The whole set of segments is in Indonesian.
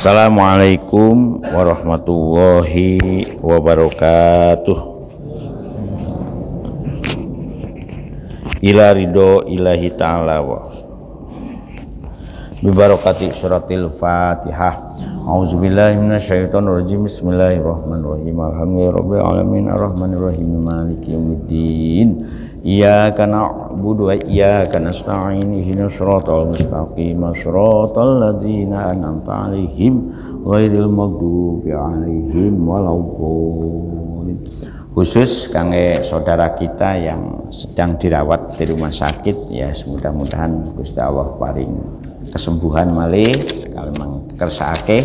Assalamualaikum warahmatullahi wabarakatuh. Ila ridho ilahi ta'ala wa bibarakati suratil fatihah. A'udzubillahi minasyaitonirrajim. Bismillahirrahmanirrahim. Alhamdulillahirabbil alamin arrahmanirrahim maliki yaumiddin. Iyyaka na'budu wa iyyaka nasta'in. Ihdinas siratal mustaqim, siratal ladzina an'amta 'alaihim ghairil maghdubi 'alaihim waladdallin. Khusus kangge saudara kita yang sedang dirawat di rumah sakit, ya mudah-mudahan Gusti Allah paring kesembuhan malih kalau memang kersake.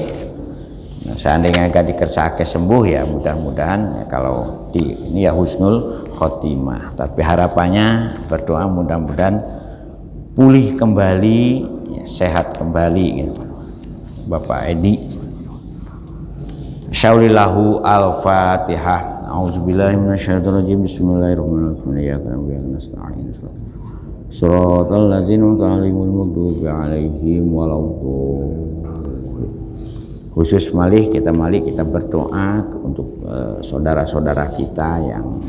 Nah, seandainya gak dikersake sembuh, ya mudah-mudahan ya, kalau ini ya husnul khotimah. Tapi harapannya berdoa mudah-mudahan pulih kembali, ya, sehat kembali, gitu. Bapak Edi. Syaulilahu al-Fatihah. A'udzubillahi minasyaitonirrajim. Bismillahirrahmanirrahim. Shiratal ladzina an'amta 'alaihim ghairil maghdubi 'alaihim waladdallin. Khusus kita berdoa untuk saudara-saudara kita yang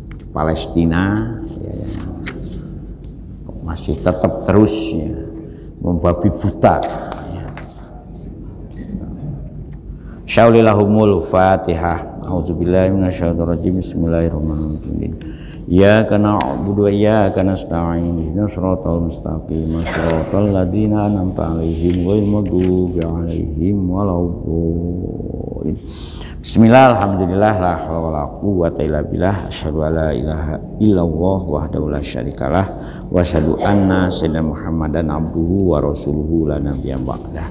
di Palestina, ya, masih tetap terus, ya, membabi buta. Ya. Syaulillahumul Fatihah. A'udzubillahi minasyaitonirrajim. Bismillahirrahmanirrahim. Iyyaka na'budu wa iyyaka nasta'in. Ihdinas siratal mustaqim, siratal ladzina an'amta 'alaihim ghairil maghdubi 'alaihim waladdallin. Bismillah, alhamdulillah, la haula wala quwwata illa billah. Asyhadu an la ilaha illallah wahdahu la syarikalah wa asyhadu anna sayyidina Muhammadan abduhu wa rasuluhu la nabiyya ba'dah.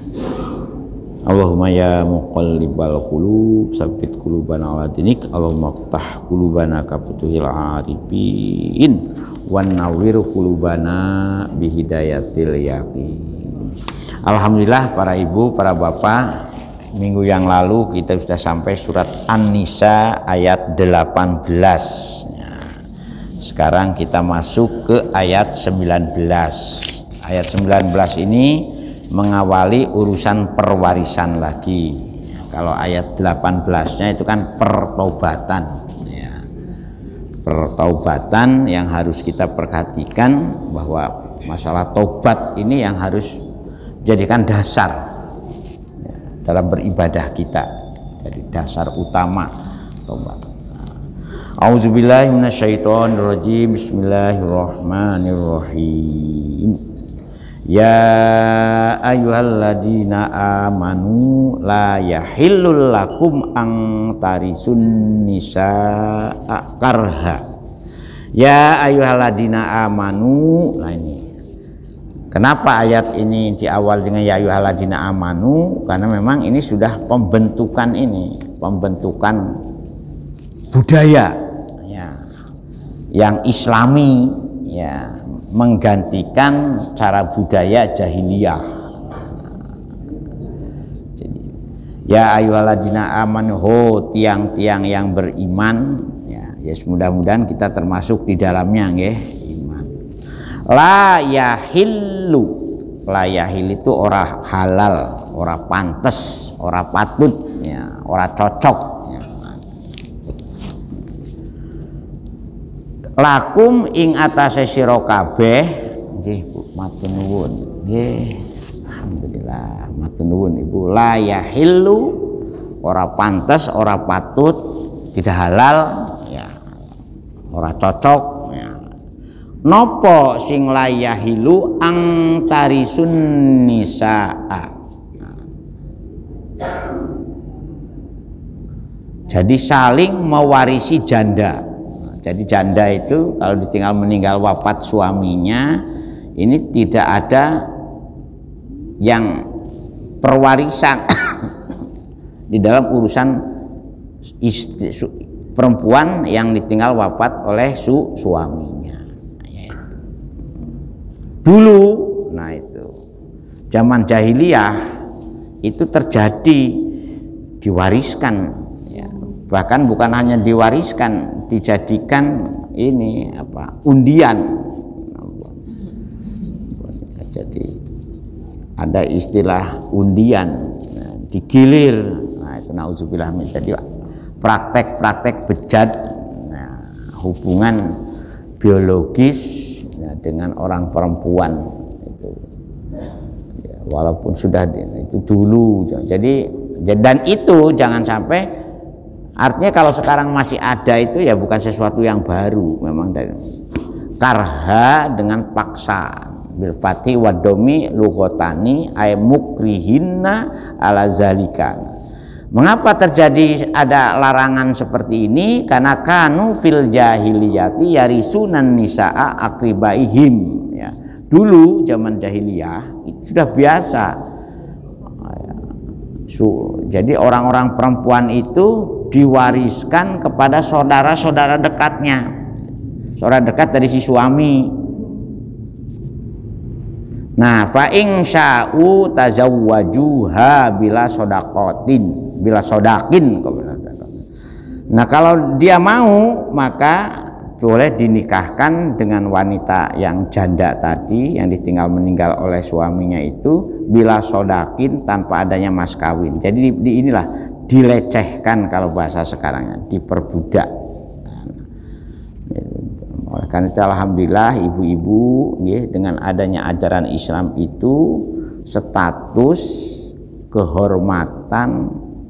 Allahumma ya muqallibal qulub tsabbit qulubana ala dinik. Allahumma ftah qulubana ka futuhil arifin wan nawwir qulubana bi hidayatil yaqin. Alhamdulillah para ibu, para bapak, minggu yang lalu kita sudah sampai surat An-Nisa ayat 18. Ya. Sekarang kita masuk ke ayat 19. Ayat 19 ini mengawali urusan perwarisan lagi. Kalau ayat 18-nya itu kan pertaubatan, ya. Pertaubatan yang harus kita perhatikan, bahwa masalah taubat ini yang harus jadikan dasar, ya, dalam beribadah kita. Jadi dasar utama taubat. A'udzubillahi minasyaitonirrajim. Bismillahirrahmanirrahim. Ya ayyuhalladzina amanu la yahillul lakum ang tarisun nisaa karha. Ya ayyuhalladzina amanu. Nah ini kenapa ayat ini diawal dengan ya ayyuhalladzina amanu? Karena memang ini sudah pembentukan budaya, ya, yang islami, ya, menggantikan cara budaya jahiliyah. Jadi, ya ayyuhalladzina amanu, ho tiang-tiang yang beriman, ya, yes, mudah-mudahan kita termasuk di dalamnya, nggih, iman. La yahillu, la yahil itu ora halal, ora pantes, ora patut, ya, ora cocok. Lakum ing atase sira kabeh, nggih Bu, matur nuwun. Nggih, alhamdulillah, matur nuwun Ibu. La yahillu, ora pantes, ora patut, tidak halal, ya, ora cocok, ya. Napa sing la yahillu ang tarisun nisaa. Jadi saling mewarisi janda. Jadi janda itu kalau ditinggal meninggal wafat suaminya, ini tidak ada yang perwarisan di dalam urusan perempuan yang ditinggal wafat oleh suaminya. Dulu, nah itu zaman jahiliyah itu terjadi, diwariskan. Bahkan bukan hanya diwariskan, dijadikan ini undian. Jadi ada istilah undian. digilir. Nah itu nauzubillah min. Jadi praktek-praktek bejat, nah, hubungan biologis dengan orang perempuan itu ya, walaupun sudah itu dulu. Jadi dan itu jangan sampai, artinya kalau sekarang masih ada itu ya bukan sesuatu yang baru, memang dari karha dengan paksa bil fathi wa domi lughotani ay mukrihinna ala zalika. Mengapa terjadi ada larangan seperti ini? Karena kanu fil jahiliyati yarisunan nisaa akribaihim ya. Dulu zaman jahiliyah itu sudah biasa. Jadi orang-orang perempuan itu diwariskan kepada saudara-saudara dekatnya. Saudara dekat dari si suami. Nah, fa in sya'u tazawwajuha bila sodakin. Nah, kalau dia mau maka boleh dinikahkan dengan wanita yang janda tadi yang ditinggal meninggal oleh suaminya itu bila sodakin, tanpa adanya mas kawin. Jadi inilah dilecehkan kalau bahasa sekarangnya, diperbudak. Oleh karena itu alhamdulillah ibu-ibu dengan adanya ajaran Islam itu status kehormatan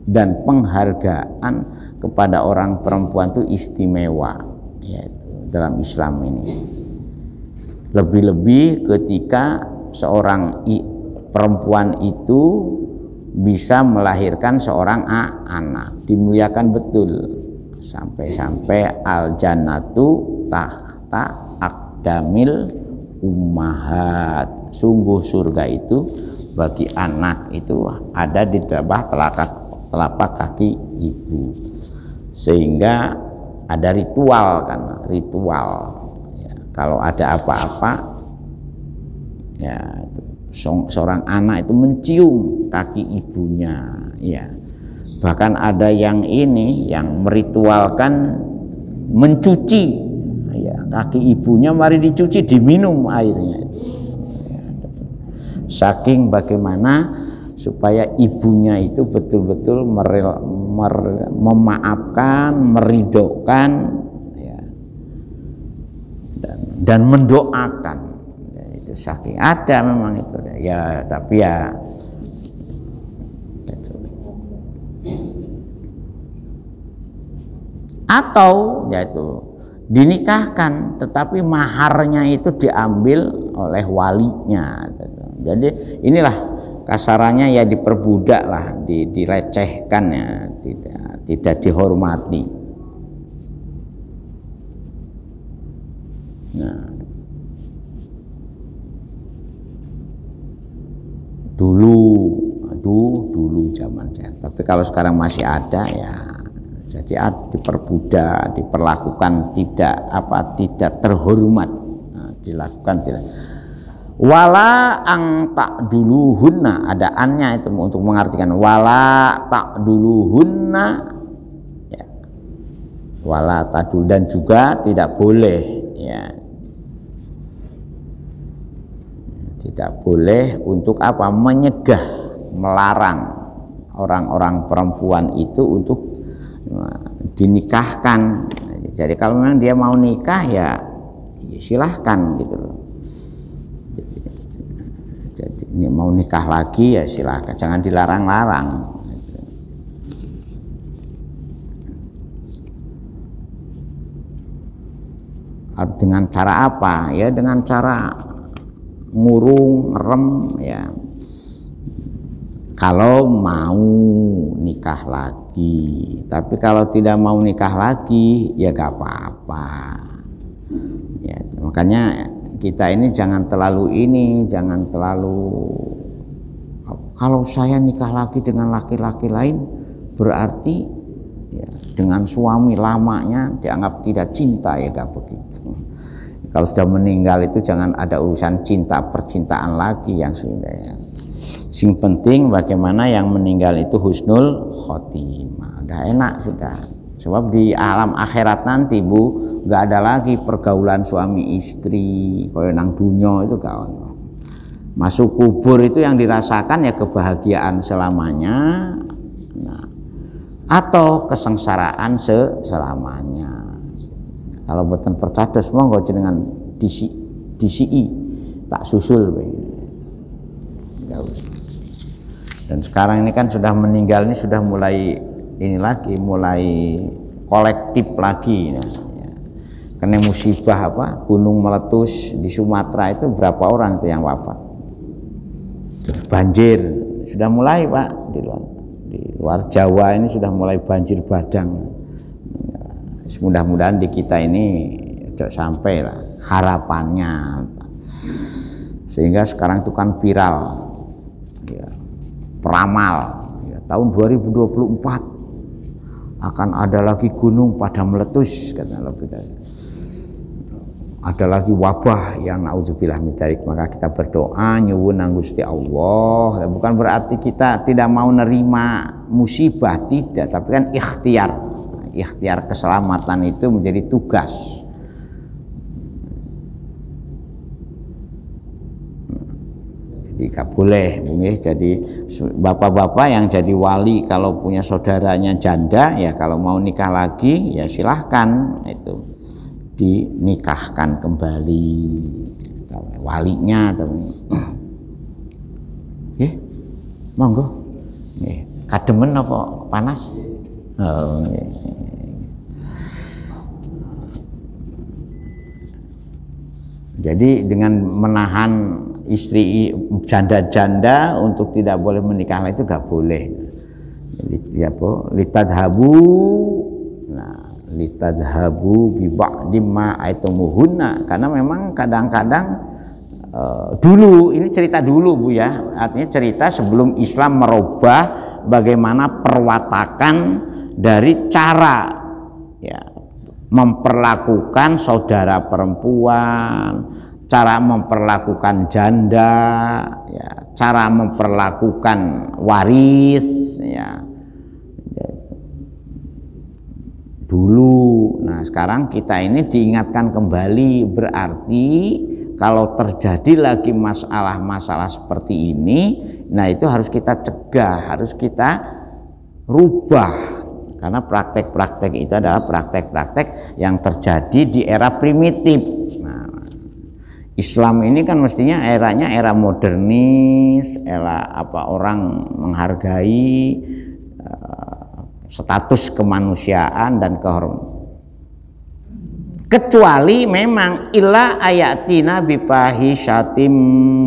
dan penghargaan kepada orang perempuan itu istimewa ya, dalam Islam ini. Lebih-lebih ketika seorang perempuan itu bisa melahirkan seorang anak, dimuliakan betul, sampai-sampai al jannatu tahta aqdamil ummahat. Sungguh surga itu bagi anak itu ada di bawah telapak kaki ibu. Sehingga ada ritual kan, ritual ya, kalau ada apa-apa ya seorang anak itu mencium kaki ibunya ya. Bahkan ada yang ini yang meritualkan mencuci ya, kaki ibunya, mari dicuci, diminum airnya. Saking bagaimana supaya ibunya itu betul-betul memaafkan, meridhokan ya, dan mendoakan ya, itu saking ada memang itu ya. Tapi ya atau yaitu dinikahkan tetapi maharnya itu diambil oleh walinya. Jadi inilah kasarannya ya, diperbudak lah, dilecehkan ya, tidak dihormati. Nah, dulu zaman saya. Tapi kalau sekarang masih ada ya, jadi diperbudak, diperlakukan tidak terhormat, nah, dilakukan tidak. Wala ang tak duluhunna, ada annya itu untuk mengartikan wala tak duluhunna ya. Wala tadul, dan juga tidak boleh ya, tidak boleh untuk apa, menyegah, melarang orang-orang perempuan itu untuk dinikahkan. Jadi kalau memang dia mau nikah ya silahkan gitu loh. Jadi ini mau nikah lagi ya silahkan, jangan dilarang-larang. Dengan cara apa? Ya dengan cara ngurung, ngerem ya. Kalau mau nikah lagi, tapi kalau tidak mau nikah lagi ya gak apa-apa. Ya, makanya kita ini jangan terlalu kalau saya nikah lagi dengan laki-laki lain berarti ya, dengan suami lamanya dianggap tidak cinta, ya gak begitu. Kalau sudah meninggal itu jangan ada urusan cinta percintaan lagi yang sudah ya. Sing penting bagaimana yang meninggal itu husnul khotimah, udah enak sudah. Sebab di alam akhirat nanti Bu, nggak ada lagi pergaulan suami istri, koyo nang dunya itu gak ono. Masuk kubur itu yang dirasakan ya kebahagiaan selamanya, nah, atau kesengsaraan selamanya. Kalau boten percados monggo jenengan DCI tak susul. Dan sekarang ini kan sudah meninggal ini sudah mulai ini lagi, mulai kolektif lagi. Nah, ya. Kena musibah apa? Gunung meletus di Sumatera itu berapa orang itu yang wafat? Terus banjir sudah mulai Pak di luar Jawa ini sudah mulai banjir bandang. Mudah-mudahan di kita ini sampai lah harapannya, sehingga sekarang itu kan viral ya, peramal ya, tahun 2024 akan ada lagi gunung pada meletus, kata ada lagi wabah yang naudzubillah min dzalik. Maka kita berdoa nyuwun nang Gusti Allah, bukan berarti kita tidak mau nerima musibah, tidak, tapi kan ikhtiar keselamatan itu menjadi tugas. Jadi gak boleh jadi bapak-bapak yang jadi wali kalau punya saudaranya janda ya, kalau mau nikah lagi ya silahkan itu dinikahkan kembali walinya. Monggo. Kademen apa panas? Oh, jadi dengan menahan istri janda-janda untuk tidak boleh menikah itu gak boleh. Jadi apa? Litadhabu bi ba'di ma aitumuhunna, karena memang kadang-kadang dulu ini cerita dulu Bu ya, artinya cerita sebelum Islam merubah bagaimana perwatakan dari cara ya memperlakukan saudara perempuan, cara memperlakukan janda, ya, cara memperlakukan waris, ya, dulu. Nah, sekarang kita ini diingatkan kembali, berarti kalau terjadi lagi masalah-masalah seperti ini, nah itu harus kita cegah, harus kita rubah. Karena praktek-praktek itu adalah praktek-praktek yang terjadi di era primitif. Nah, Islam ini kan mestinya eranya era modernis, era apa orang menghargai status kemanusiaan dan kehormatan. Kecuali memang illa ayatina bifahisyatim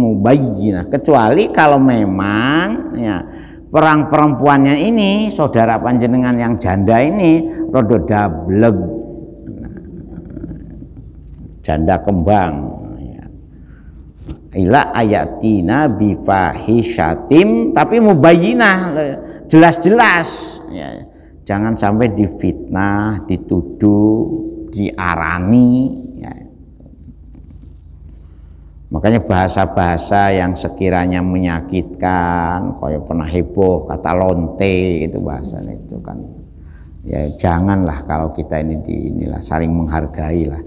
mubayyinah, kecuali kalau memang ya perang perempuannya ini saudara panjenengan yang janda ini rodo dableg, janda kembang ya. Illa ayatina bifahisyatim, tapi mubayyinah, jelas-jelas ya. Jangan sampai difitnah, dituduh, diarani ya. Makanya bahasa-bahasa yang sekiranya menyakitkan, kayak pernah heboh kata lonte, itu bahasanya itu kan ya, janganlah. Kalau kita ini inilah saling menghargai lah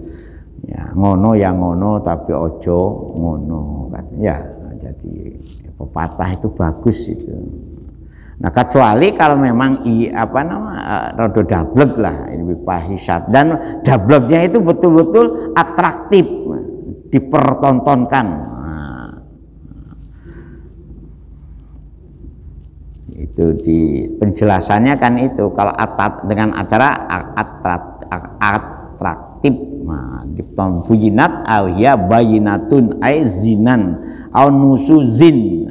ya, ngono ya ngono tapi ojo ngono ya. Jadi pepatah itu bagus itu. Nah, kecuali kalau memang rodo dablek lah, ini fahisyat, dan dableknya itu betul-betul atraktif, dipertontonkan. Nah, itu di penjelasannya kan itu kalau dengan acara atraktif, nah, dibuyinat awhiya bayinatun ay zinan au nusuzin.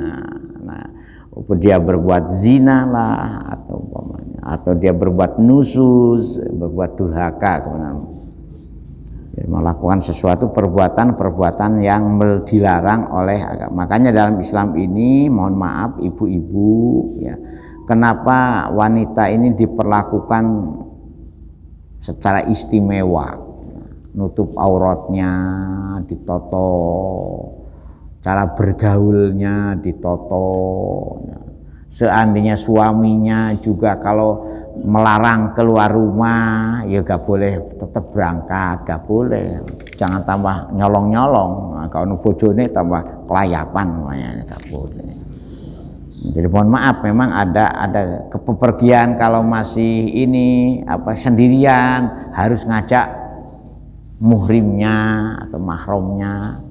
Dia berbuat zina lah, atau dia berbuat nusuz, berbuat durhaka, melakukan sesuatu perbuatan yang dilarang oleh agama. Makanya dalam Islam ini, mohon maaf ibu-ibu ya, kenapa wanita ini diperlakukan secara istimewa, nutup auratnya ditoto, cara bergaulnya ditoto. Seandainya suaminya juga kalau melarang keluar rumah ya gak boleh tetap berangkat, gak boleh. jangan tambah nyolong-nyolong. Nah, kalau bojone tambah kelayapan namanya gak boleh. Jadi mohon maaf, memang ada kepepergian kalau masih ini sendirian harus ngajak muhrimnya atau mahramnya,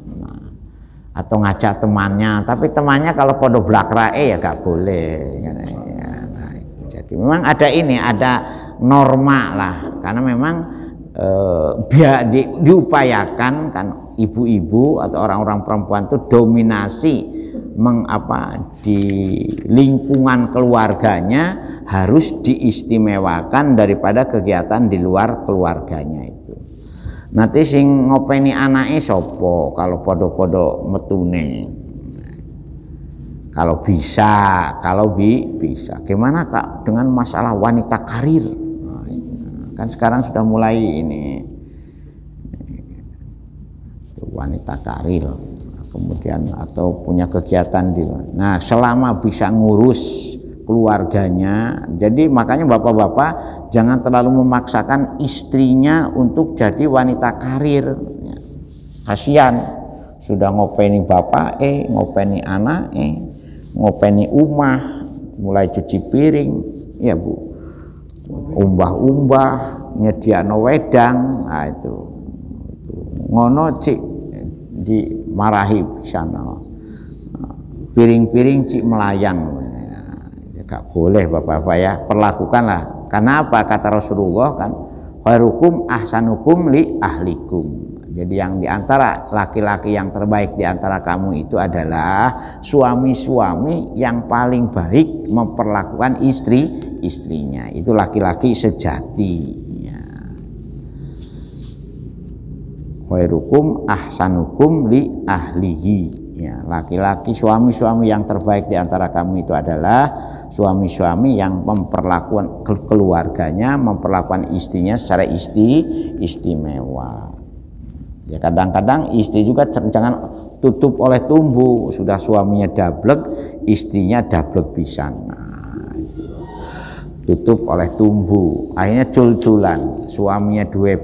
atau ngajak temannya. Tapi temannya kalau podo blakrae ya gak boleh. Nah, jadi memang ada norma lah, karena memang biar diupayakan kan ibu-ibu atau orang-orang perempuan itu dominasi di lingkungan keluarganya harus diistimewakan daripada kegiatan di luar keluarganya itu. Nanti sing ngopeni anake sapa kalau podo-podo metune. Kalau bisa, bisa. Gimana Kak dengan masalah wanita karir? Kan sekarang sudah mulai ini wanita karir, kemudian atau punya kegiatan nah selama bisa ngurus keluarganya. Jadi makanya bapak-bapak jangan terlalu memaksakan istrinya untuk jadi wanita karir. Kasihan, sudah ngopeni bapak ngopeni anak ngopeni umah, mulai cuci piring ya Bu, umbah-umbah, nyediakno wedang. Nah itu ngono cik dimarahi sana, piring-piring cik melayang. Ya, gak boleh bapak-bapak ya, perlakukanlah. Karena apa kata Rasulullah kan, khairukum ahsanukum li ahlikum. Jadi yang diantara laki-laki yang terbaik diantara kamu itu adalah suami-suami yang paling baik memperlakukan istrinya. Itu laki-laki sejati. Ya. Khairukum ahsanukum li ahlihi. Ya, laki-laki suami-suami yang terbaik diantara kamu itu adalah suami-suami yang memperlakukan keluarganya, memperlakukan istrinya secara istimewa. Ya kadang-kadang istri juga jangan tutup oleh tumbuh, sudah suaminya dablek, istrinya dablek pisan. Nah, tutup oleh tumbuh, akhirnya cul-culan, suaminya dua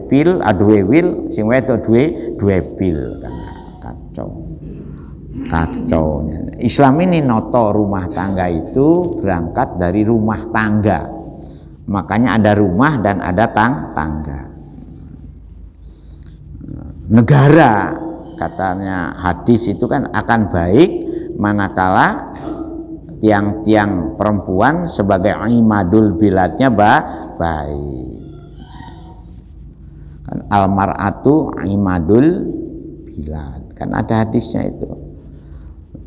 wil, sing wedok dua pil, kan kacau. Islam ini noto rumah tangga itu berangkat dari rumah tangga, makanya ada rumah dan ada tangga. Negara katanya hadis itu kan akan baik manakala tiang-tiang perempuan sebagai imadul biladnya baik. Kan almar'atu imadul bilad, kan ada hadisnya itu.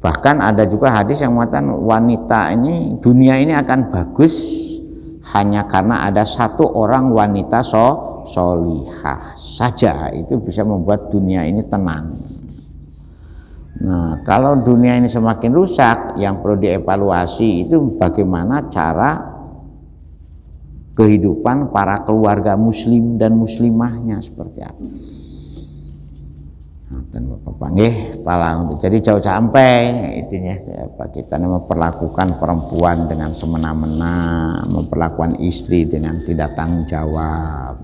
Bahkan ada juga hadis yang mengatakan wanita ini, dunia ini akan bagus hanya karena ada satu orang wanita solihah saja, itu bisa membuat dunia ini tenang. Nah, kalau dunia ini semakin rusak, yang perlu dievaluasi itu bagaimana cara kehidupan para keluarga muslim dan muslimahnya seperti apa. Nah, dan Bapak nggih palang. Jadi jauh sampai intinya kita memperlakukan perempuan dengan semena-mena, memperlakukan istri dengan tidak tanggung jawab.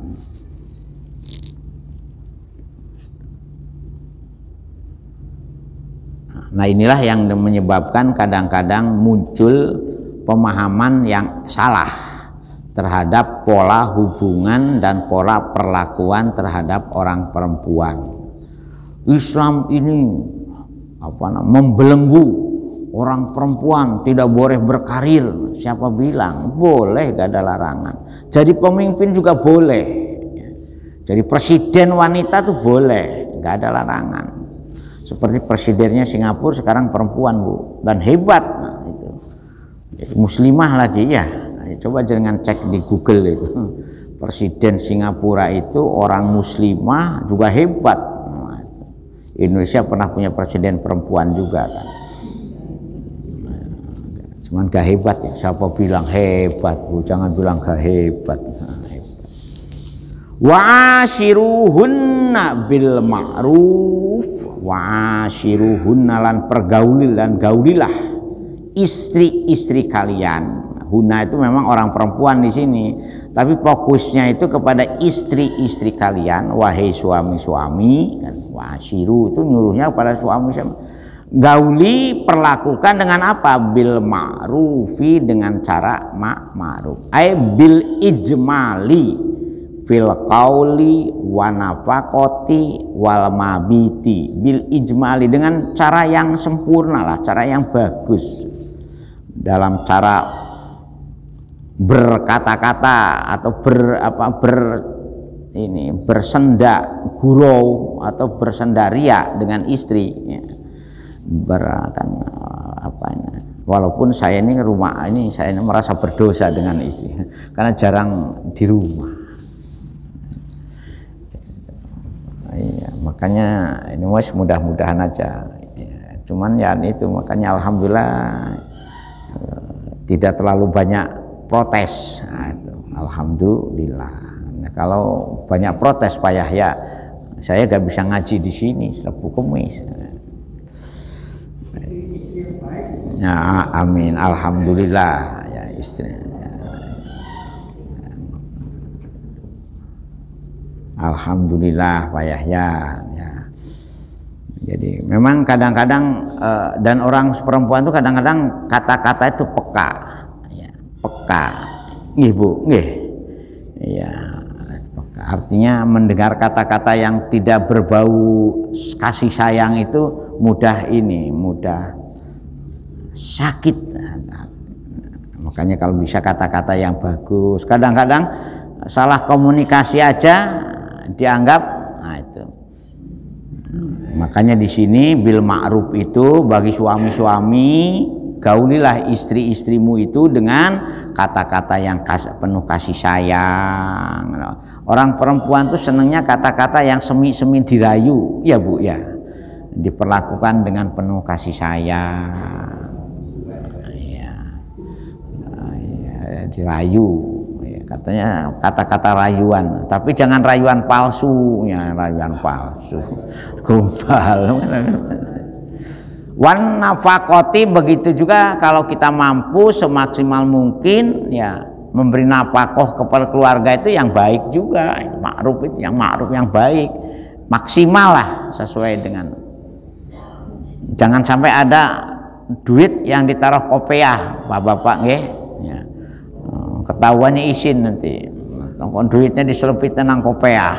Nah, inilah yang menyebabkan kadang-kadang muncul pemahaman yang salah terhadap pola hubungan dan pola perlakuan terhadap orang perempuan. Islam ini membelenggu orang perempuan, tidak boleh berkarir. Siapa bilang? Boleh, gak ada larangan. Jadi pemimpin juga boleh. Jadi presiden wanita tuh boleh, gak ada larangan. Seperti presidennya Singapura sekarang perempuan Bu, dan hebat. Nah, itu jadi muslimah lagi ya. Nah, coba jangan cek di Google itu. Presiden Singapura itu orang muslimah juga hebat. Nah, Indonesia pernah punya presiden perempuan juga kan. Cuman gak hebat ya. Siapa bilang hebat Bu? Jangan bilang gak hebat. Wa'ashiruhunna bil ma'ruf, wa'ashiruhunna lan pergaulil dan gaulilah istri-istri kalian huna itu memang orang perempuan di sini, tapi fokusnya itu kepada istri-istri kalian, wahai suami-suami, kan wasyiru itu nyuruhnya kepada suami-suami. Gauli perlakukan dengan apa? Bil ma'rufi, dengan cara ma'ruf. Ai bil ijmali fil qauli wa nafaqati wal mabiti. Bil ijmali, dengan cara yang sempurna lah, cara yang bagus dalam cara berkata-kata atau bersenda gurau atau bersendaria dengan istri ya. Walaupun saya ini saya ini merasa berdosa dengan istri karena jarang di rumah. Iya, makanya ini mudah-mudahan aja ya, cuman ya itu makanya alhamdulillah tidak terlalu banyak protes. Nah, itu alhamdulillah. Nah, kalau banyak protes Pak Yahya, saya gak bisa ngaji di sini Rabu Kamis. Ya, amin, alhamdulillah ya istri. Alhamdulillah Pak Yahya ya. Jadi memang kadang-kadang dan orang perempuan itu kadang-kadang kata-kata itu peka ya, peka. Nggih Bu, nggih. Ya, peka. Artinya mendengar kata-kata yang tidak berbau kasih sayang itu mudah sakit. Makanya kalau bisa kata-kata yang bagus, kadang-kadang salah komunikasi aja dianggap, nah itu. Makanya di sini bil ma'ruf itu bagi suami-suami, gaulilah istri-istrimu itu dengan kata-kata yang penuh kasih sayang. Orang perempuan tuh senangnya kata-kata yang semi-semi dirayu, ya Bu ya. Diperlakukan dengan penuh kasih sayang. Dirayu ya, katanya kata-kata rayuan, tapi jangan rayuan palsu ya, rayuan palsu gombal. Wan nafaqati, begitu juga kalau kita mampu semaksimal mungkin ya memberi nafkah kepada keluarga itu yang baik juga, ma'ruf itu yang ma'ruf yang baik, maksimal lah sesuai dengan, jangan sampai ada duit yang ditaruh kopiah Bapak-bapak nggih ya. Ketahuannya izin nanti, duitnya diselupit nang kopiah.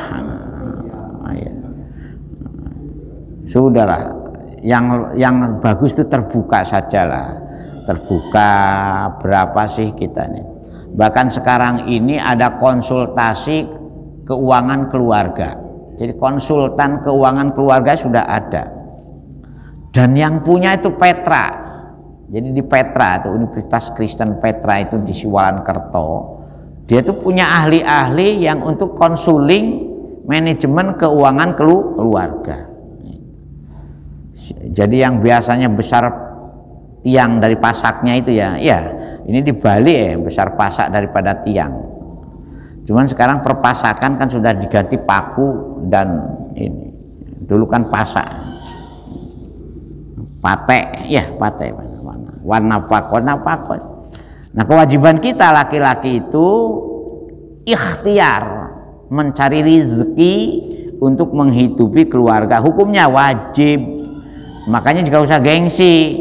Sudahlah, yang bagus itu terbuka sajalah, terbuka berapa sih kita nih. Bahkan sekarang ini ada konsultasi keuangan keluarga. Jadi konsultan keuangan keluarga sudah ada. Dan yang punya itu Petra. Jadi di Petra itu Universitas Kristen Petra itu di Siwalan-Kerto, dia tuh punya ahli-ahli yang untuk konsuling manajemen keuangan keluarga. Jadi yang biasanya besar tiang dari pasaknya itu ya ini dibalik ya, besar pasak daripada tiang. Cuman sekarang perpasakan kan sudah diganti paku dan ini. Dulu kan pasak. Patek ya, patek. Nafakon. Nah, kewajiban kita laki-laki itu ikhtiar mencari rezeki untuk menghidupi keluarga. Hukumnya wajib. Makanya juga usah gengsi.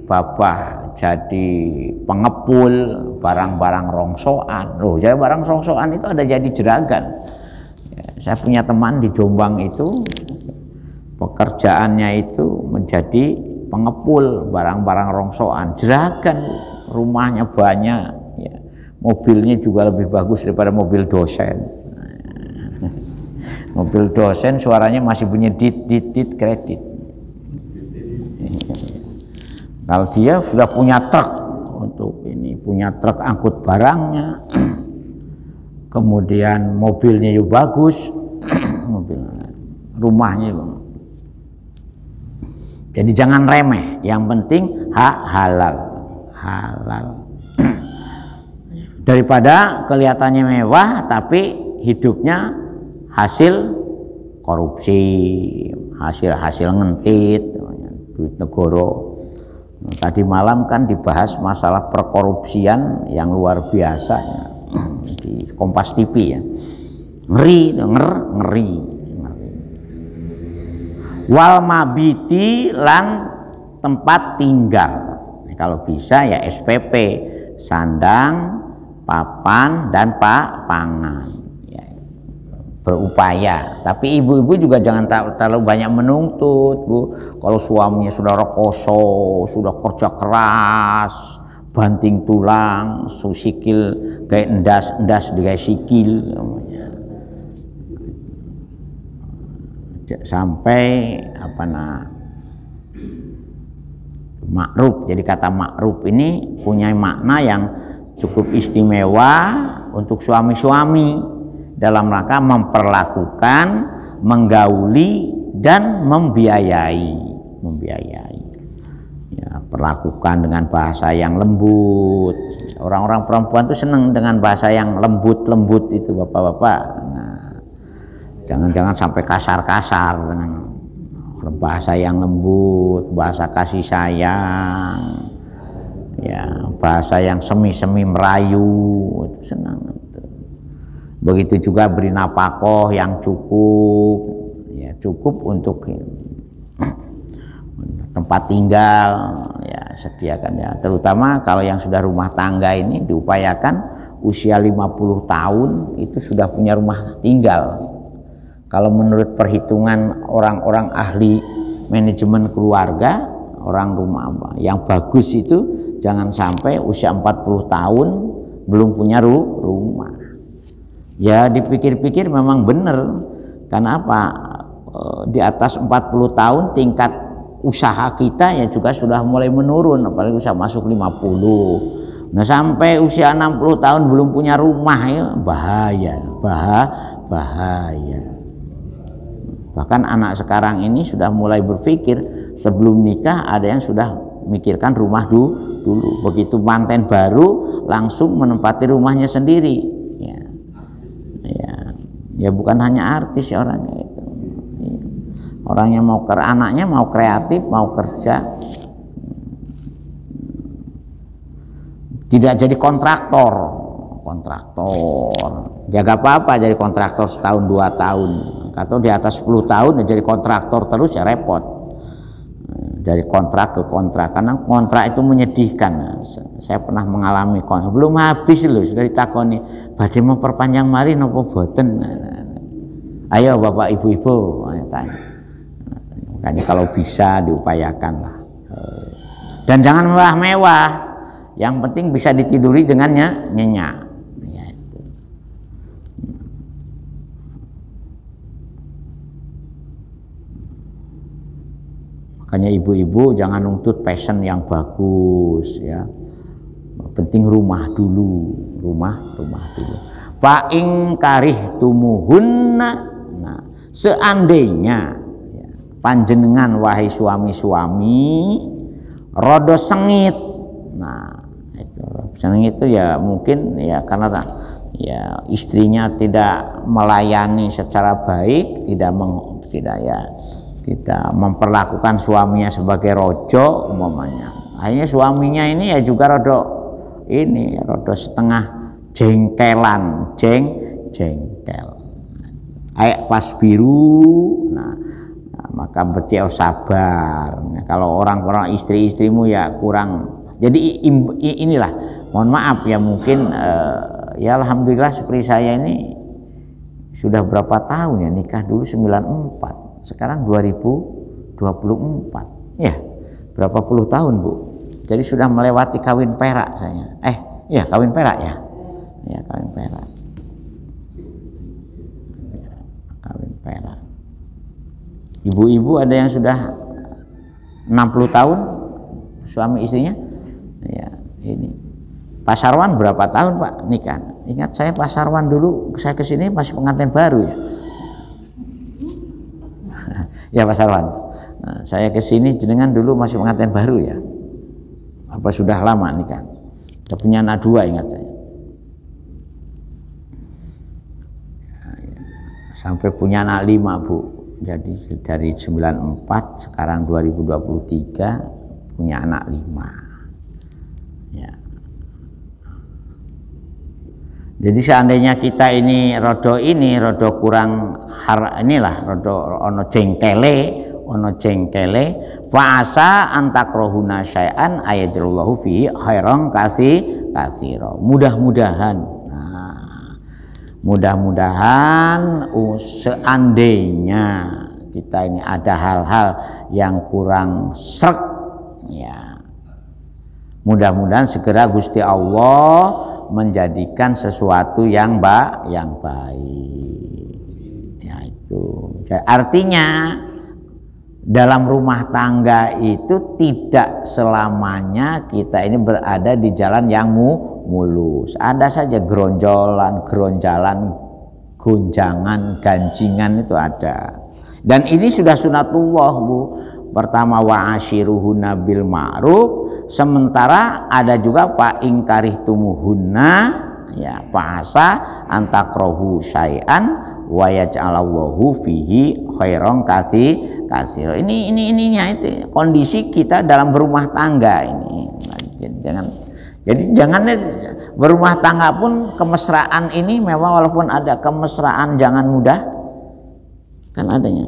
Bapak jadi pengepul barang-barang rongsokan. Loh, jadi barang rongsokan itu ada jadi jeragan. Ya, saya punya teman di Jombang itu pekerjaannya itu menjadi pengepul barang-barang rongsokan, jeragan, rumahnya banyak, ya. Mobilnya juga lebih bagus daripada mobil dosen. Mobil dosen suaranya masih bunyi dit kredit. Kalau dia sudah punya truk untuk ini, punya truk angkut barangnya, kemudian mobilnya juga bagus, rumahnya. Jadi jangan remeh, yang penting halal. Daripada kelihatannya mewah tapi hidupnya hasil korupsi, hasil ngentit, duit negara. Tadi malam kan dibahas masalah perkorupsian yang luar biasa di Kompas TV ya. Ngeri. Wal mabiti lan tempat tinggal. Kalau bisa ya SPP, sandang, papan dan pangan. Ya, berupaya. Tapi ibu-ibu juga jangan terlalu banyak menuntut, Bu. Kalau suaminya sudah rekoso, sudah kerja keras, banting tulang, sikil kayak endas kayak sikil, sampai makruf. Jadi kata makruf ini punya makna yang cukup istimewa untuk suami-suami dalam rangka memperlakukan, menggauli dan membiayai. Ya, perlakukan dengan bahasa yang lembut. Orang-orang perempuan tuh seneng dengan bahasa yang lembut itu, bapak-bapak. Nah, jangan sampai kasar-kasar, dengan bahasa yang lembut, bahasa kasih sayang, ya, bahasa yang semi-semi merayu, itu senang. Begitu juga beri nafkah yang cukup, ya, cukup untuk tempat tinggal, ya, sediakan ya. Terutama kalau yang sudah rumah tangga ini diupayakan usia 50 tahun itu sudah punya rumah tinggal. Kalau menurut perhitungan orang-orang ahli manajemen keluarga, orang rumah yang bagus itu jangan sampai usia 40 tahun belum punya rumah. Ya dipikir-pikir memang benar. Karena apa? Di atas 40 tahun tingkat usaha kita ya juga sudah mulai menurun, apalagi usia masuk 50. Nah sampai usia 60 tahun belum punya rumah ya bahaya. Bahkan anak sekarang ini sudah mulai berpikir sebelum nikah ada yang sudah mikirkan rumah dulu. Begitu manten baru langsung menempati rumahnya sendiri. Ya bukan hanya artis orangnya itu. Orangnya anaknya mau kreatif, mau kerja. Tidak jadi kontraktor. Ya gak apa-apa jadi kontraktor setahun 2 tahun. Atau di atas 10 tahun jadi kontraktor terus ya repot. Dari kontrak ke kontrak, karena kontrak itu menyedihkan. Saya pernah mengalami kontrak, belum habis loh sudah ditakoni, badhe memperpanjang mari napa boten. Ayo bapak ibu-ibu tanya. Makanya kalau bisa diupayakan lah. Dan jangan mewah-mewah. Yang penting bisa ditiduri dengan nyenyak. Makanya ibu-ibu jangan nuntut passion yang bagus ya. Penting rumah dulu. Fa ing karihtumuhunna. Nah, seandainya ya, panjenengan wahai suami-suami rodo sengit. Nah, itu sengit itu ya mungkin ya karena ya istrinya tidak melayani secara baik, tidak memperlakukan suaminya sebagai rojo umpamanya. Akhirnya suaminya ini ya juga rodo setengah jengkel. Ayak fasbiru. Nah, maka berceo sabar. Nah, kalau orang istri-istrimu ya kurang. Jadi inilah, mohon maaf ya mungkin ya alhamdulillah seperti saya ini sudah berapa tahun ya nikah dulu 94. Sekarang 2024 ya berapa puluh tahun Bu, jadi sudah melewati kawin perak saya kawin perak ya kawin perak. Ibu-ibu ada yang sudah 60 tahun suami istrinya ya. Ini Pak Sarwan berapa tahun Pak nikah? Ingat saya Pak Sarwan dulu saya kesini masih pengantin baru ya. Ya Pak Sarwan, nah, saya kesini jenengan dulu masih pengantin baru ya. Apa sudah lama nikah? Sudah punya anak 2 ingat saya. Sampai punya anak 5 Bu. Jadi dari 94 sekarang 2023 punya anak 5. Ya. Jadi seandainya kita ini rodo kurang rodo ono jengkele fa'asa antakrohuna syai'an ayadillahu fihi khairan katsira. Mudah-mudahan seandainya kita ini ada hal-hal yang kurang sreg, ya mudah-mudahan segera Gusti Allah menjadikan sesuatu yang baik. Ya itu. Artinya dalam rumah tangga itu tidak selamanya kita ini berada di jalan yang mulus. Ada saja geronjalan, gonjangan, ganjingan itu ada. Dan ini sudah sunatullah, Bu. Pertama wa'ashiruhunna bil ma'ruf, sementara ada juga fa in karihtumuhunna, ya fa'asa antakrohu syai'an wa yaj'alallahu fihi khairan katsira. Ininya itu kondisi kita dalam berumah tangga ini. Jangan berumah tangga pun kemesraan ini memang walaupun ada kemesraan jangan mudah kan adanya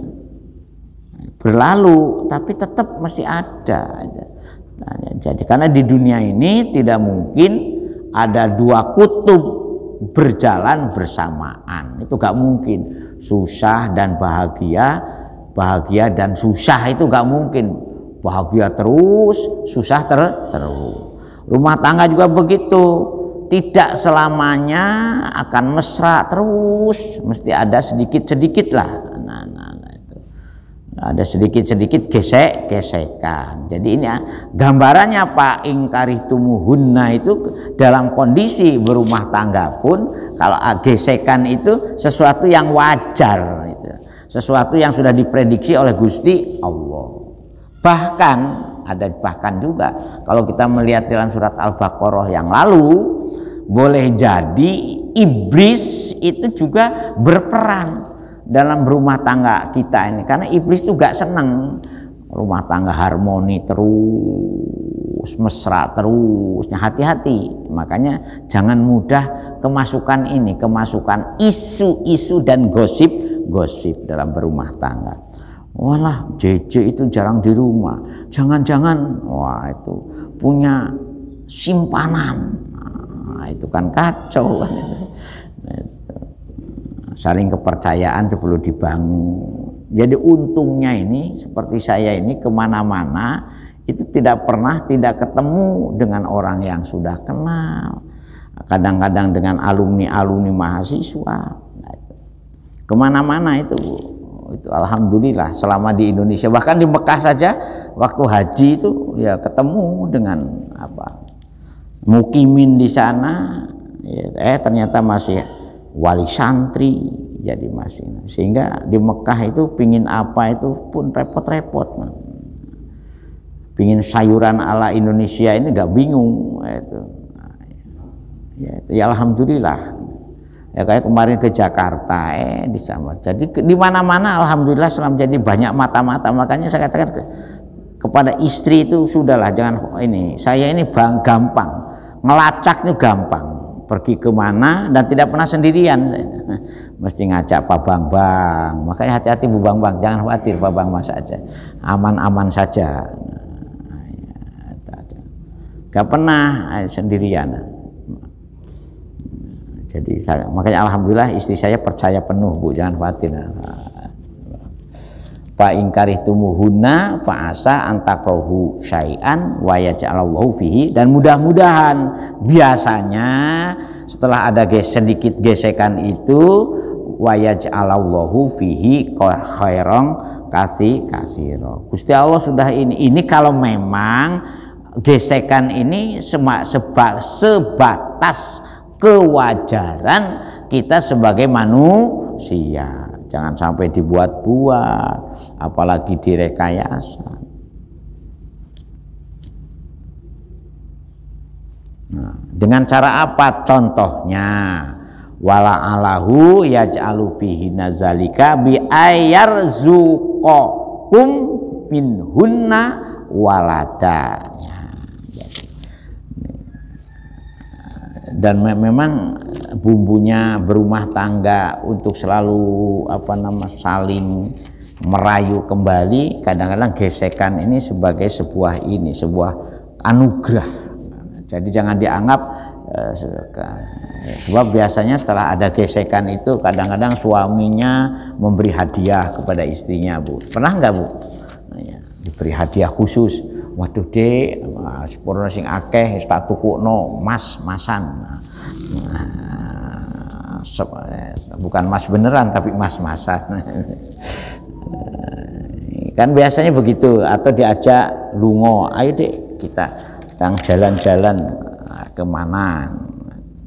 berlalu, tapi tetap masih ada. Jadi karena di dunia ini tidak mungkin ada dua kutub berjalan bersamaan, itu gak mungkin. Susah dan bahagia, bahagia dan susah itu gak mungkin. Bahagia terus, susah terus. Rumah tangga juga begitu, tidak selamanya akan mesra terus, mesti ada sedikit-sedikit lah. Itu ada sedikit-sedikit gesek-gesekan. Jadi ini gambarannya Pak ingkarihtumuhunna itu dalam kondisi berumah tangga pun kalau gesekan itu sesuatu yang wajar, itu sesuatu yang sudah diprediksi oleh Gusti Allah. Bahkan juga kalau kita melihat dalam surat Al-Baqarah yang lalu, boleh jadi iblis itu juga berperan dalam rumah tangga kita ini, karena iblis itu gak senang rumah tangga harmoni terus, mesra terus. Hati-hati, makanya jangan mudah kemasukan isu-isu dan gosip dalam berumah tangga. Walah, JJ itu jarang di rumah, jangan-jangan wah itu punya simpanan. Nah, itu kan kacau kan itu. Saling kepercayaan itu perlu dibangun. Jadi untungnya ini seperti saya ini kemana-mana itu tidak ketemu dengan orang yang sudah kenal. Kadang-kadang dengan alumni mahasiswa. Nah, itu. Kemana-mana itu, Bu. Itu alhamdulillah selama di Indonesia, bahkan di Mekah saja waktu haji itu ya ketemu dengan mukimin di sana, ya, ternyata masih wali santri, jadi masih, sehingga di Mekah itu pingin apa itu pun repot-repot, pingin sayuran ala Indonesia ini gak bingung itu. Ya alhamdulillah. Ya kayak kemarin ke Jakarta di sana. Jadi di mana-mana alhamdulillah selama jadi banyak mata-mata. Makanya saya katakan kepada istri itu sudahlah, jangan ini. Saya ini gampang, ngelacaknya gampang. Pergi kemana dan tidak pernah sendirian. Mesti ngajak Pak Bang. Makanya hati-hati Bu Bang, jangan khawatir, Pak Bang saja. Aman-aman saja. Gak pernah sendirian. Jadi makanya alhamdulillah istri saya percaya penuh, Bu, jangan khawatir. Fa in karihtumuhunna fa asa antakrohu syai'an wa yaj'alallahu fihi, dan mudah-mudahan biasanya setelah ada sedikit gesekan itu wa yaj'alallahu fihi khairan katsira. Gusti Allah sudah ini kalau memang gesekan ini sebatas kewajaran kita sebagai manusia, jangan sampai dibuat-buat, apalagi direkayasa. Nah, dengan cara apa? Contohnya wala'alahu yaj'alu fihi nazalika bi ayarzuqakum minhunna walada. Ya, dan memang bumbunya berumah tangga untuk selalu saling merayu kembali, kadang-kadang gesekan ini sebagai sebuah anugerah. Jadi jangan dianggap sebab biasanya setelah ada gesekan itu kadang-kadang suaminya memberi hadiah kepada istrinya, Bu. Pernah nggak, Bu? Ya, diberi hadiah khusus. Waduh, Dek, sepuro sing akeh tak tukukno mas-masan. Bukan mas beneran tapi mas-masan. Kan biasanya begitu, atau diajak lungo, ayo Dek kita jalan-jalan kemana.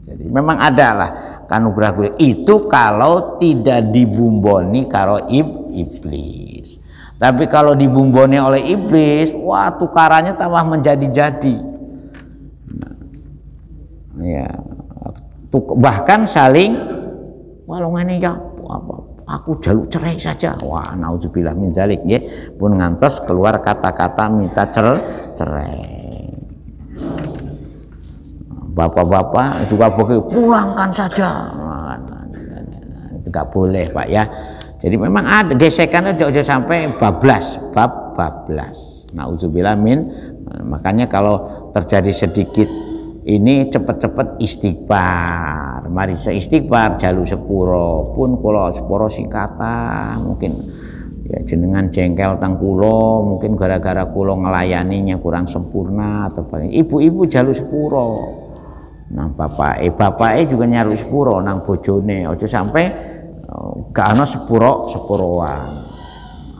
Jadi memang ada lah anugerah itu kalau tidak dibumboni karo iblis. Tapi kalau dibumboni oleh iblis, wah tukarannya tambah menjadi-jadi. Ya, bahkan saling walongane ya aku jaluk cerai saja. Wah, naudzubillah min zalik nggih, pun ngantos keluar kata-kata minta cerai. Bapak-bapak juga boleh pulangkan saja. Itu nggak boleh, Pak ya. Jadi memang ada gesekan itu sampai bablas. Naudzubillah min. Makanya kalau terjadi sedikit ini cepet-cepet istighfar. Mari istighfar jalu sepuro pun kula sepuro singkata mungkin ya jenengan jengkel tang kula mungkin gara-gara kula ngelayaninya kurang sempurna atau ibu-ibu jalu sepuro nang bapake juga nyalu sepuro nang bojone aja sampai gak ana sepuroan.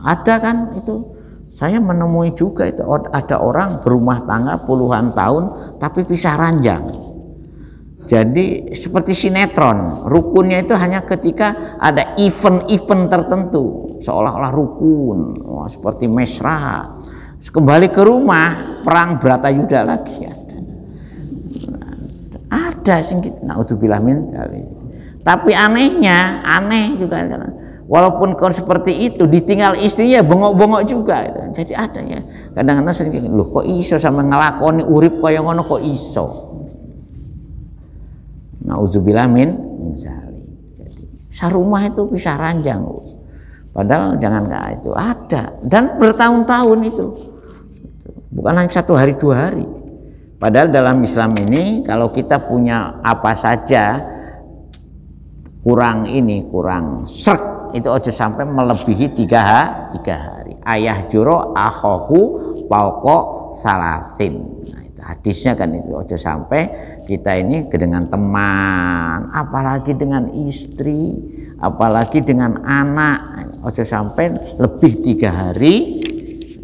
Ada kan itu, saya menemui juga itu ada orang berumah tangga puluhan tahun tapi pisah ranjang. Jadi seperti sinetron, rukunnya itu hanya ketika ada event-event tertentu, seolah-olah rukun, seperti mesra. Kembali ke rumah perang Bratayuda lagi ya. Ada singkit, naudzubillah min dzalik. Tapi aneh juga, walaupun seperti itu ditinggal istrinya bengok-bengok juga. Jadi ada ya. Kadang-kadang sering loh kok iso sama ngelakoni urip kaya ngono kok iso. Naudzubillah min dzalik. Jadi sarumah itu bisa ranjang. Padahal jangan kayak itu ada dan bertahun-tahun itu. Bukan hanya 1 hari 2 hari. Padahal dalam Islam ini kalau kita punya apa saja kurang serk itu aja sampai melebihi 3 hari. Ayah juro akhohu pauko salasin. Nah, itu hadisnya kan itu aja sampai kita ini dengan teman, apalagi dengan istri, apalagi dengan anak, aja sampai lebih 3 hari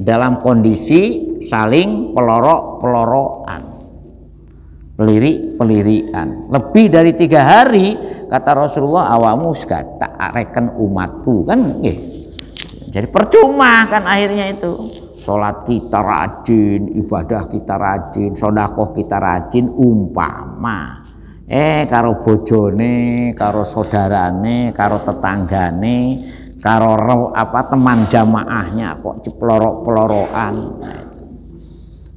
dalam kondisi saling pelorokan, pelirian. Lebih dari 3 hari kata Rasulullah, awamu tak reken umatku kan nggih. Jadi percuma kan akhirnya itu. Salat kita rajin, ibadah kita rajin, sedekah kita rajin umpama karo bojone, karo saudarane, karo tetanggane, karo teman jamaahnya kok pelorok-pelorokan.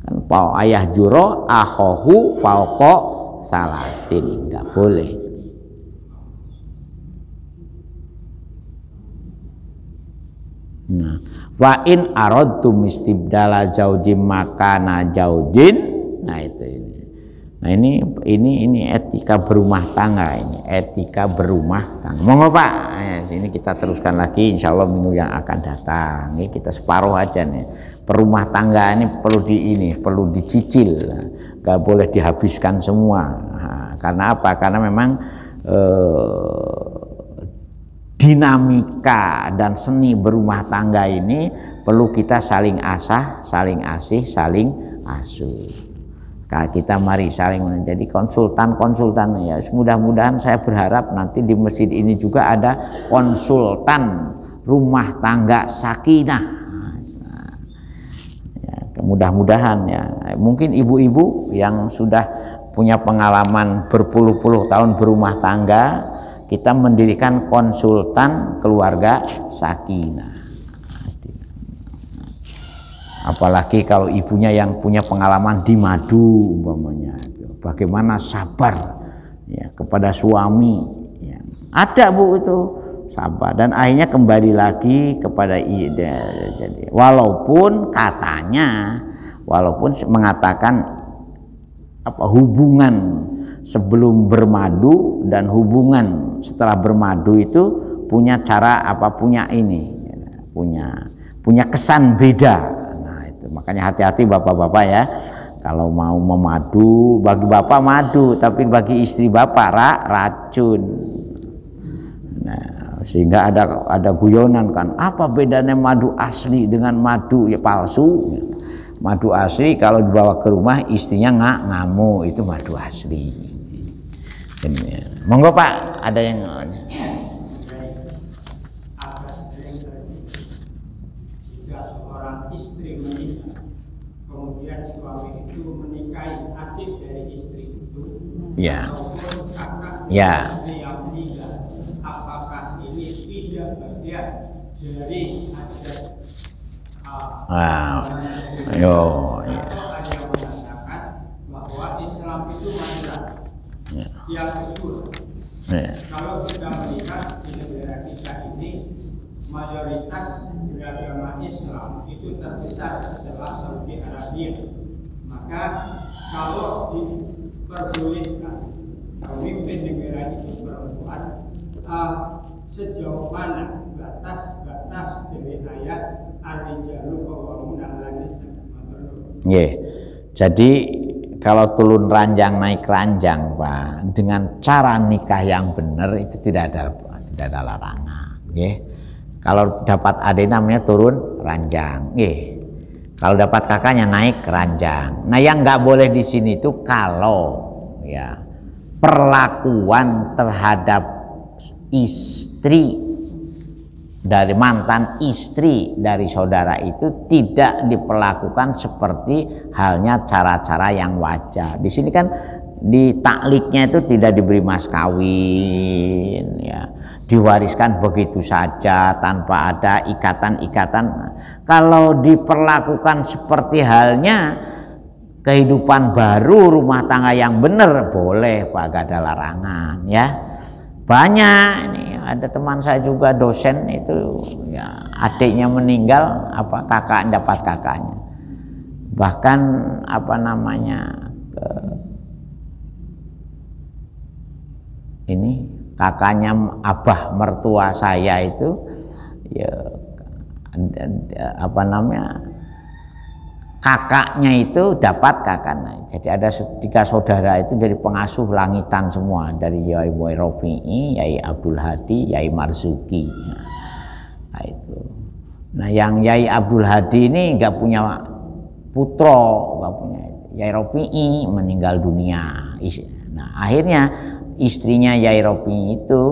Kan ayah juro akhohu fauqa salasin, nggak boleh. Nah, wa in aradtum istibdala zaujin makana zaujin. Nah itu ini. Nah ini etika berumah tangga, ini etika berumah tangga. Monggo Pak, ini kita teruskan lagi insya Allah minggu yang akan datang. Ini kita separuh aja nih. Perumah tangga ini perlu dicicil, gak boleh dihabiskan semua. Nah, karena apa? Karena memang dinamika dan seni berumah tangga ini perlu kita saling asah, saling asih, saling asuh. Kita mari saling menjadi konsultan ya. Mudah-mudahan saya berharap nanti di masjid ini juga ada konsultan rumah tangga sakinah. Ya, mudah-mudahan ya. Mungkin ibu-ibu yang sudah punya pengalaman berpuluh-puluh tahun berumah tangga, kita mendirikan konsultan keluarga sakinah. Apalagi kalau ibunya yang punya pengalaman di madu umpamanya, bagaimana sabar ya kepada suami ya. Ada Bu itu sabar, dan akhirnya kembali lagi kepada ide. Jadi walaupun mengatakan hubungan sebelum bermadu dan hubungan setelah bermadu itu punya cara punya kesan beda. Nah itu makanya hati-hati bapak-bapak ya, kalau mau memadu, bagi bapak madu, tapi bagi istri bapak racun. Nah sehingga ada guyonan kan, apa bedanya madu asli dengan madu ya palsu? Madu asli kalau dibawa ke rumah istrinya ngamuk, itu madu asli. Monggo Pak, ada yang jika seorang istri menikah, kemudian suami itu menikahi adik dari istri itu, ya, ataupun kakak ya, istri yang meninggal, apakah ini tidak bagian dari adat? Ayo, ya. Atau ada yang mengatakan bahwa Islam itu moderat. Ya. Yang kedua, kalau kita melihat di negara kita ini, mayoritas beragama Islam itu terbesar setelah Saudi Arabia. Maka kalau diperbolehkan pemimpin negara itu perempuan, sejauh mana batas-batas dari ayat ar-rijalu qawwamuna 'alan nisa? Jadi kalau turun ranjang naik ranjang Pak, dengan cara nikah yang benar itu tidak ada larangan. Kalau dapat adik namanya turun ranjang. Kalau dapat kakaknya naik ranjang. Nah yang nggak boleh di sini itu kalau ya perlakuan terhadap istri dari mantan istri dari saudara itu tidak diperlakukan seperti halnya cara-cara yang wajar. Di sini kan di takliknya itu tidak diberi mas kawin, ya, diwariskan begitu saja tanpa ada ikatan-ikatan. Kalau diperlakukan seperti halnya kehidupan baru rumah tangga yang benar, boleh Pak, gak ada larangan ya. Banyak ini, ada teman saya juga dosen itu ya, adiknya meninggal, kakak dapat kakaknya, bahkan ini kakaknya abah mertua saya itu ya kakaknya itu dapat kakaknya. Jadi ada 3 saudara itu jadi pengasuh langitan semua, dari Yai Rofi'i, Yai Abdul Hadi, Yai Marzuki. Nah itu. Nah yang Yai Abdul Hadi ini nggak punya putra, nggak punya. Yai Rofi'i meninggal dunia. Nah akhirnya istrinya Yai Rofi'i itu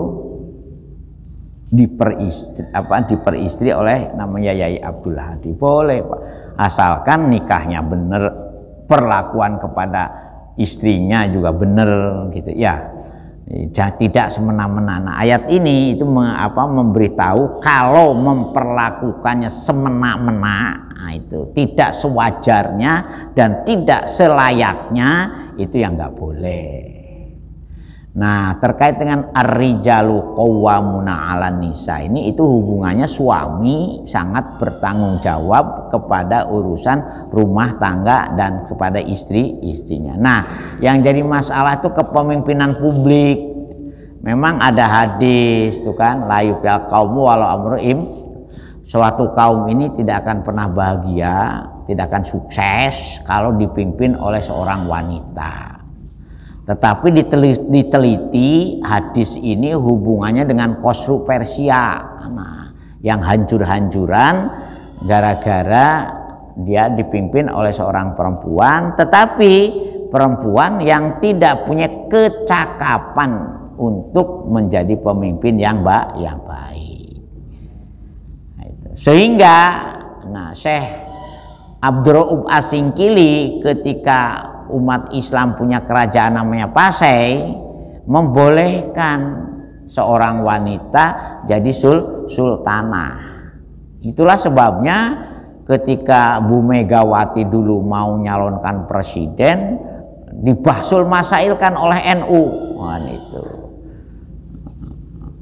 diperistri oleh namanya Yai Abdul Hadi. Boleh Pak, asalkan nikahnya bener, perlakuan kepada istrinya juga bener gitu ya, tidak semena-mena. Nah, ayat ini itu memberitahu kalau memperlakukannya semena-mena, nah, itu tidak sewajarnya dan tidak selayaknya, itu yang nggak boleh. Nah terkait dengan ar-rijalu qawwamuna 'alan nisa, ini itu hubungannya suami sangat bertanggung jawab kepada urusan rumah tangga dan kepada istrinya. Nah yang jadi masalah itu kepemimpinan publik. Memang ada hadis itu kan, la yuflihul qaumu walau amruhum, suatu kaum ini tidak akan pernah bahagia, tidak akan sukses kalau dipimpin oleh seorang wanita. Tetapi diteliti hadis ini hubungannya dengan Khosru Persia, nah, yang hancur-hancuran gara-gara dia dipimpin oleh seorang perempuan, tetapi perempuan yang tidak punya kecakapan untuk menjadi pemimpin yang baik. Nah, itu. Sehingga Syekh Abdurraub As-Singkili ketika umat Islam punya kerajaan namanya Pasai, membolehkan seorang wanita jadi sultanah. Itulah sebabnya ketika Bu Megawati dulu mau nyalonkan presiden, dibahsul masailkan oleh NU. Wah, itu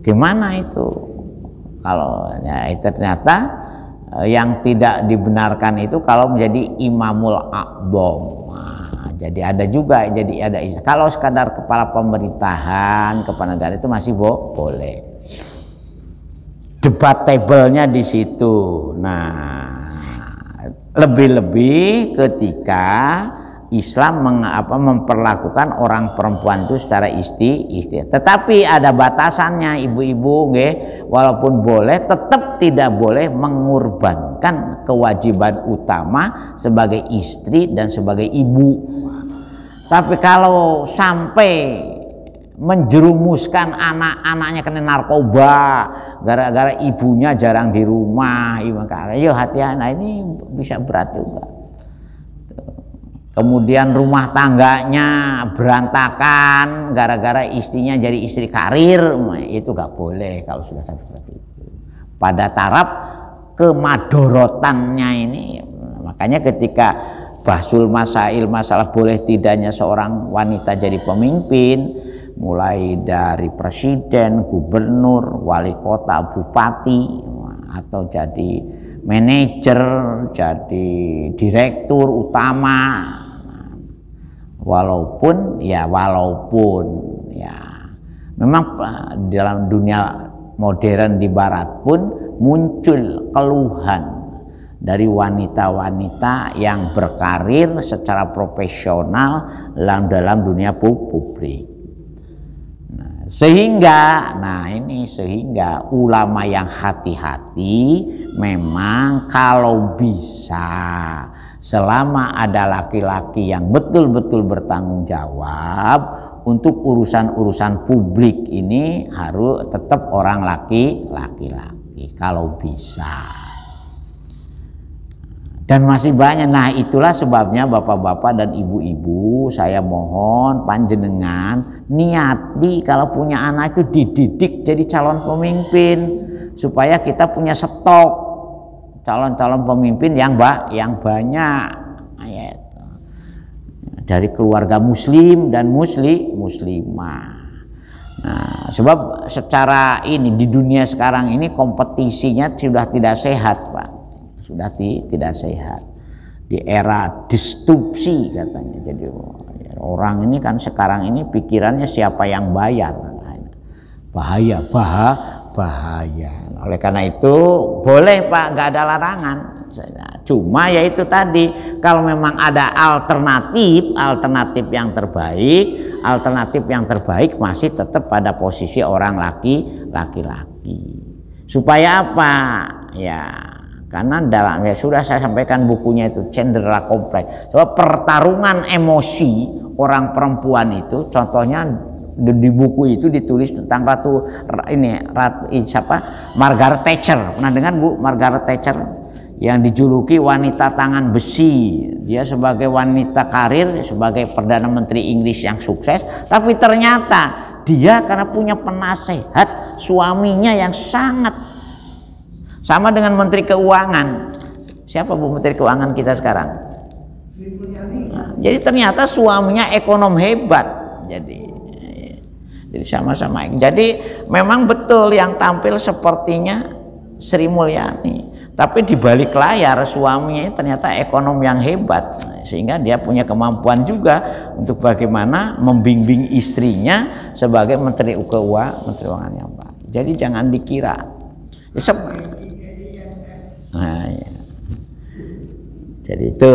gimana itu? Kalau ya, ternyata yang tidak dibenarkan itu kalau menjadi imamul a'dham. Nah, jadi ada juga, jadi ada kalau sekadar kepala pemerintahan, kepala negara itu masih boleh. Debatable-nya di situ. Nah, lebih-lebih ketika Islam memperlakukan orang perempuan itu secara isti. Tetapi ada batasannya, ibu-ibu, nggih. Walaupun boleh, tetap tidak boleh mengorbankan kewajiban utama sebagai istri dan sebagai ibu. Tapi kalau sampai menjerumuskan anak-anaknya kena narkoba gara-gara ibunya jarang di rumah, ayo hati-hati, nah ini bisa berat juga. Kemudian rumah tangganya berantakan gara-gara istrinya jadi istri karir, itu gak boleh kalau sudah seperti itu. Pada taraf kemadorotannya ini, makanya ketika bahsul masail masalah boleh tidaknya seorang wanita jadi pemimpin, mulai dari presiden, gubernur, wali kota, bupati, atau jadi manajer, jadi direktur utama, walaupun ya memang dalam dunia modern di barat pun muncul keluhan dari wanita-wanita yang berkarir secara profesional dalam dunia publik. Sehingga ulama yang hati-hati memang kalau bisa, selama ada laki-laki yang betul-betul bertanggung jawab untuk urusan-urusan publik ini harus tetap orang laki-laki kalau bisa. Dan masih banyak. Nah, itulah sebabnya bapak-bapak dan ibu-ibu, saya mohon panjenengan niati kalau punya anak itu dididik jadi calon pemimpin, supaya kita punya stok calon-calon pemimpin yang banyak, dari keluarga muslim dan muslimah. Nah, sebab secara ini di dunia sekarang ini kompetisinya sudah tidak sehat, Pak. Sudah tidak sehat. Di era disrupsi katanya. Jadi orang ini kan sekarang ini pikirannya siapa yang bayar. Bahaya. Oleh karena itu boleh, Pak, nggak ada larangan. Cuma ya itu tadi, kalau memang ada alternatif yang terbaik masih tetap pada posisi orang laki-laki. Supaya apa? Ya, karena sudah saya sampaikan bukunya itu cendera kompleks. Sebab pertarungan emosi orang perempuan itu, contohnya di buku itu ditulis tentang Margaret Thatcher. Pernah dengar Bu Margaret Thatcher yang dijuluki wanita tangan besi? Dia sebagai wanita karir, sebagai perdana menteri Inggris yang sukses, tapi ternyata dia karena punya penasehat suaminya yang sangat sama dengan Menteri Keuangan. Siapa Bu Menteri Keuangan kita sekarang? Nah, jadi ternyata suaminya ekonom hebat. Jadi sama-sama. Jadi memang betul yang tampil sepertinya Sri Mulyani, tapi di balik layar suaminya ternyata ekonom yang hebat, sehingga dia punya kemampuan juga untuk bagaimana membimbing istrinya sebagai Menteri Keuangan yang baik. Jadi jangan dikira. Nah, ya.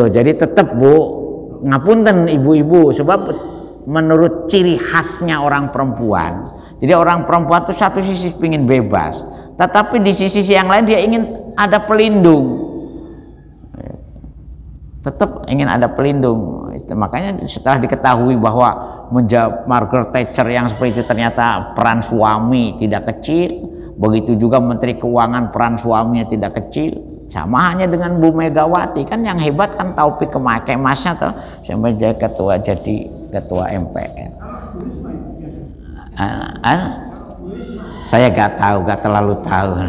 Jadi tetap Bu, ngapunten ibu-ibu, sebab menurut ciri khasnya orang perempuan, jadi orang perempuan itu satu sisi ingin bebas, tetapi di sisi yang lain dia ingin ada pelindung, tetap ingin ada pelindung. Makanya setelah diketahui bahwa menjawab Margaret Thatcher yang seperti itu ternyata peran suami tidak kecil, begitu juga Menteri Keuangan peran suaminya tidak kecil. Sama hanya dengan Bu Megawati, kan yang hebat kan Taufik Kemasnya tuh sampai jadi ketua MPR. Saya gak terlalu tahu.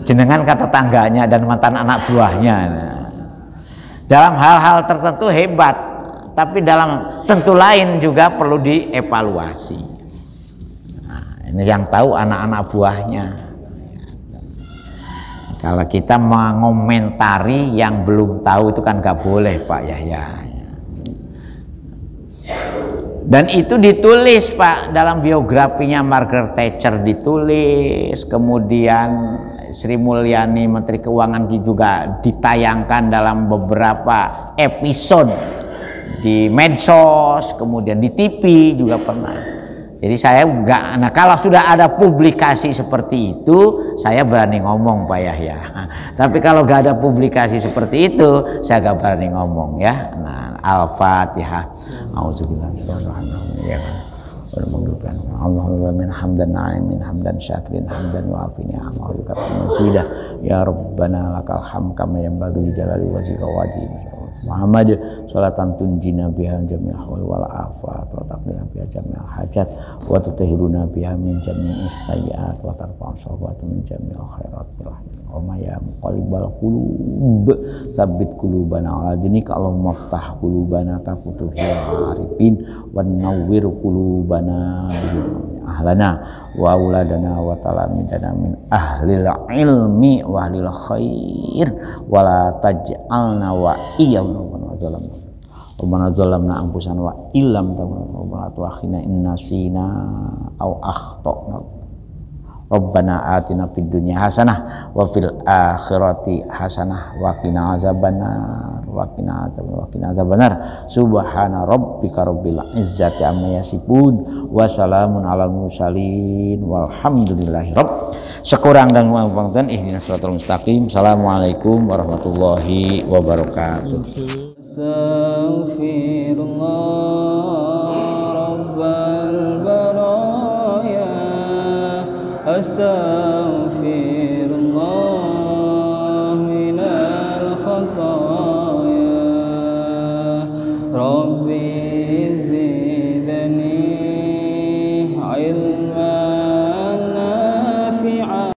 Jenengan kata tangganya dan mantan anak buahnya. Dalam hal-hal tertentu hebat, tapi dalam tentu lain juga perlu dievaluasi. Nah, ini yang tahu anak-anak buahnya. Kalau kita mengomentari yang belum tahu itu kan gak boleh Pak Yahya. Dan itu ditulis Pak dalam biografinya Margaret Thatcher ditulis, kemudian Sri Mulyani Menteri Keuangan juga ditayangkan dalam beberapa episode di medsos, kemudian di TV juga pernah. Jadi saya enggak, nah kalau sudah ada publikasi seperti itu, saya berani ngomong Pak Yahya. Tapi kalau enggak ada publikasi seperti itu, saya enggak berani ngomong ya. Nah, Al-Fatihah. Auzubillahi Allahumma min hamdan na'imin hamdan syakirin hamdan wa afini amal yukafiru ya rabbana lakal hamd kama yanbaghi li jalali wajhika wa wajhi Muhammad salatan tunjina biha jamil hawal wal afat wa taqdina biha jamil hajat wa tutahhiruna biha min jami'is sayyi'at wa tarfa'u sawata min jamil khairat Allahumma ya muqallibal qulub tsabbit qulubana ala dinika Allahumma ftah qulubana ka futuhil arifin wan nawwir qulubana ahlana wa auladana wa talamidana min ahlil ilmi wa ahlil khair wa la taj'alna wa Rabbana zalamna anfusana wa illam taghfir tuakhina inna sina au akhtana Rabbana atina fid dunya hasanah wa fil akhirati hasanah wa qina azabannar wa qina azabannar subhana rabbika rabbil izzati amma yasifun wa salamun alal mursalin walhamdulillahi rabb. Sekurang dan mengumpulkan ihdinas shiratal mustaqim. Assalamualaikum warahmatullahi wabarakatuh. Astaghfirullah rabbal baraya astaghfirullah minal khataya rabbi